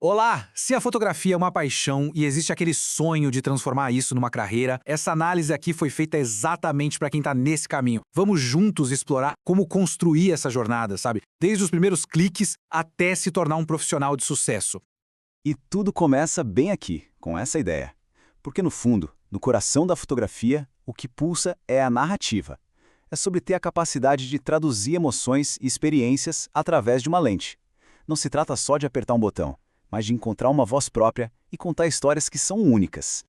Olá! Se a fotografia é uma paixão e existe aquele sonho de transformar isso numa carreira, essa análise aqui foi feita exatamente para quem está nesse caminho. Vamos juntos explorar como construir essa jornada, sabe? Desde os primeiros cliques até se tornar um profissional de sucesso. E tudo começa bem aqui, com essa ideia. Porque no fundo, no coração da fotografia, o que pulsa é a narrativa. É sobre ter a capacidade de traduzir emoções e experiências através de uma lente. Não se trata só de apertar um botão, mas de encontrar uma voz própria e contar histórias que são únicas.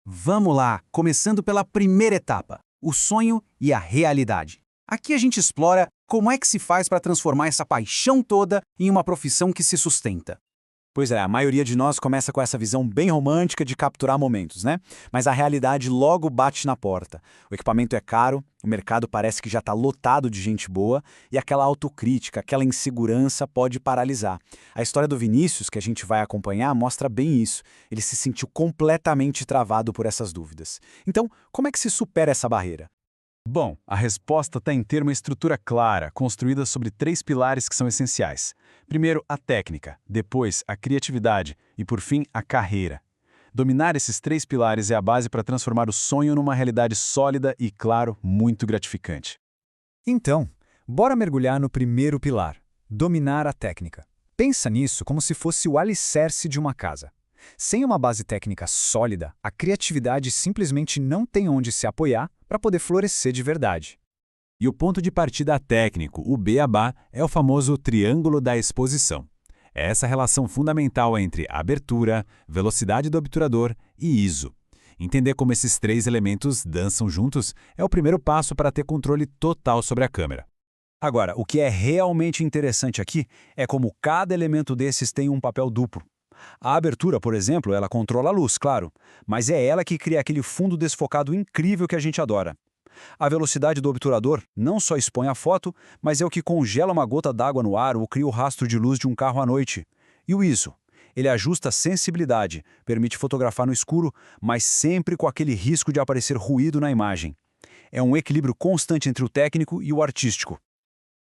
Vamos lá, começando pela primeira etapa, o sonho e a realidade. Aqui a gente explora como é que se faz para transformar essa paixão toda em uma profissão que se sustenta. Pois é, a maioria de nós começa com essa visão bem romântica de capturar momentos, né? Mas a realidade logo bate na porta. O equipamento é caro, o mercado parece que já está lotado de gente boa e aquela autocrítica, aquela insegurança pode paralisar. A história do Vinícius, que a gente vai acompanhar, mostra bem isso. Ele se sentiu completamente travado por essas dúvidas. Então, como é que se supera essa barreira? Bom, a resposta está em ter uma estrutura clara, construída sobre 3 pilares que são essenciais. Primeiro, a técnica, depois, a criatividade e, por fim, a carreira. Dominar esses 3 pilares é a base para transformar o sonho numa realidade sólida e, claro, muito gratificante. Então, bora mergulhar no primeiro pilar, dominar a técnica. Pensa nisso como se fosse o alicerce de uma casa. Sem uma base técnica sólida, a criatividade simplesmente não tem onde se apoiar para poder florescer de verdade. E o ponto de partida técnico, o beabá, é o famoso triângulo da exposição. É essa relação fundamental entre abertura, velocidade do obturador e ISO. Entender como esses 3 elementos dançam juntos é o primeiro passo para ter controle total sobre a câmera. Agora, o que é realmente interessante aqui é como cada elemento desses tem um papel duplo. A abertura, por exemplo, ela controla a luz, claro, mas é ela que cria aquele fundo desfocado incrível que a gente adora. A velocidade do obturador não só expõe a foto, mas é o que congela uma gota d'água no ar ou cria o rastro de luz de um carro à noite. E o ISO? Ele ajusta a sensibilidade, permite fotografar no escuro, mas sempre com aquele risco de aparecer ruído na imagem. É um equilíbrio constante entre o técnico e o artístico.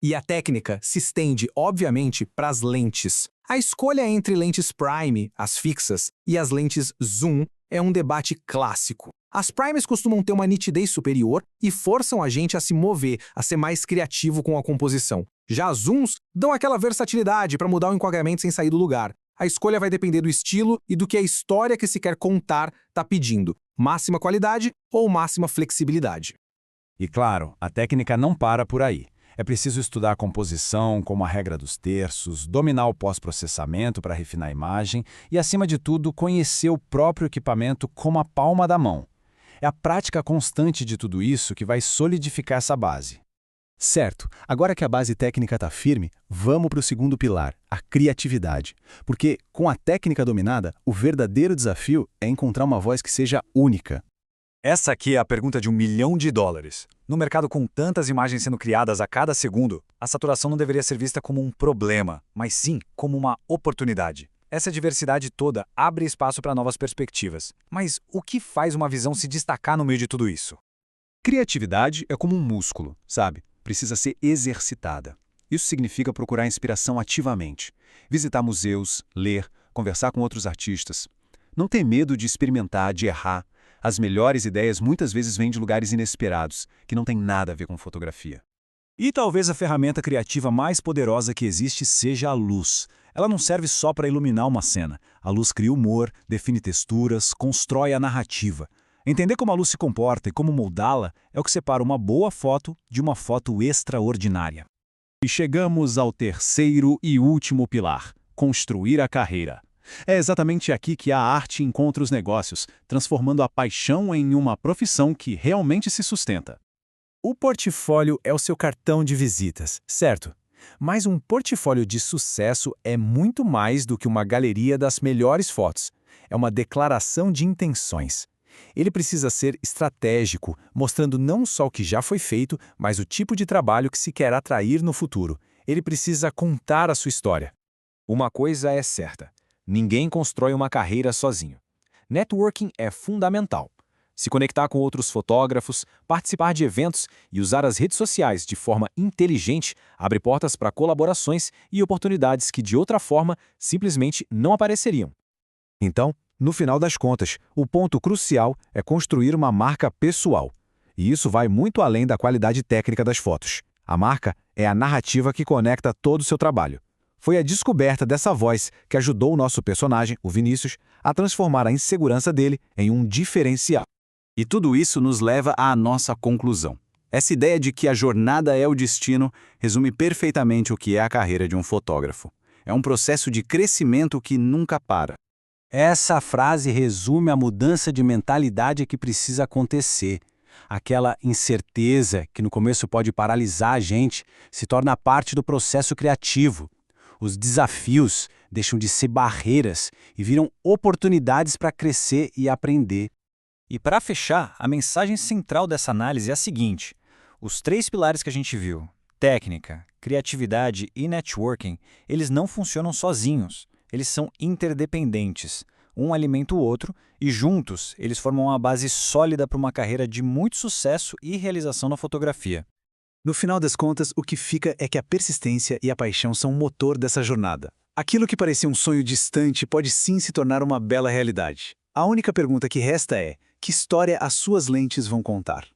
E a técnica se estende, obviamente, para as lentes. A escolha entre lentes prime, as fixas, e as lentes zoom é um debate clássico. As primes costumam ter uma nitidez superior e forçam a gente a se mover, a ser mais criativo com a composição. Já as zooms dão aquela versatilidade para mudar o enquadramento sem sair do lugar. A escolha vai depender do estilo e do que a história que se quer contar está pedindo. Máxima qualidade ou máxima flexibilidade. E claro, a técnica não para por aí. É preciso estudar a composição, como a regra dos terços, dominar o pós-processamento para refinar a imagem e, acima de tudo, conhecer o próprio equipamento como a palma da mão. É a prática constante de tudo isso que vai solidificar essa base. Certo, agora que a base técnica está firme, vamos para o segundo pilar, a criatividade. Porque, com a técnica dominada, o verdadeiro desafio é encontrar uma voz que seja única. Essa aqui é a pergunta de $1 milhão. No mercado com tantas imagens sendo criadas a cada segundo, a saturação não deveria ser vista como um problema, mas sim como uma oportunidade. Essa diversidade toda abre espaço para novas perspectivas. Mas o que faz uma visão se destacar no meio de tudo isso? Criatividade é como um músculo, sabe? Precisa ser exercitada. Isso significa procurar inspiração ativamente. Visitar museus, ler, conversar com outros artistas. Não ter medo de experimentar, de errar. As melhores ideias muitas vezes vêm de lugares inesperados, que não têm nada a ver com fotografia. E talvez a ferramenta criativa mais poderosa que existe seja a luz. Ela não serve só para iluminar uma cena. A luz cria humor, define texturas, constrói a narrativa. Entender como a luz se comporta e como moldá-la é o que separa uma boa foto de uma foto extraordinária. E chegamos ao terceiro e último pilar, construir a carreira. É exatamente aqui que a arte encontra os negócios, transformando a paixão em uma profissão que realmente se sustenta. O portfólio é o seu cartão de visitas, certo? Mas um portfólio de sucesso é muito mais do que uma galeria das melhores fotos. É uma declaração de intenções. Ele precisa ser estratégico, mostrando não só o que já foi feito, mas o tipo de trabalho que se quer atrair no futuro. Ele precisa contar a sua história. Uma coisa é certa: ninguém constrói uma carreira sozinho. Networking é fundamental. Se conectar com outros fotógrafos, participar de eventos e usar as redes sociais de forma inteligente abre portas para colaborações e oportunidades que, de outra forma, simplesmente não apareceriam. Então, no final das contas, o ponto crucial é construir uma marca pessoal. E isso vai muito além da qualidade técnica das fotos. A marca é a narrativa que conecta todo o seu trabalho. Foi a descoberta dessa voz que ajudou o nosso personagem, o Vinícius, a transformar a insegurança dele em um diferencial. E tudo isso nos leva à nossa conclusão. Essa ideia de que a jornada é o destino resume perfeitamente o que é a carreira de um fotógrafo. É um processo de crescimento que nunca para. Essa frase resume a mudança de mentalidade que precisa acontecer. Aquela incerteza que no começo pode paralisar a gente se torna parte do processo criativo. Os desafios deixam de ser barreiras e viram oportunidades para crescer e aprender. E para fechar, a mensagem central dessa análise é a seguinte: os 3 pilares que a gente viu, técnica, criatividade e networking, eles não funcionam sozinhos, eles são interdependentes. Um alimenta o outro e juntos eles formam uma base sólida para uma carreira de muito sucesso e realização na fotografia. No final das contas, o que fica é que a persistência e a paixão são o motor dessa jornada. Aquilo que parecia um sonho distante pode sim se tornar uma bela realidade. A única pergunta que resta é: que história as suas lentes vão contar?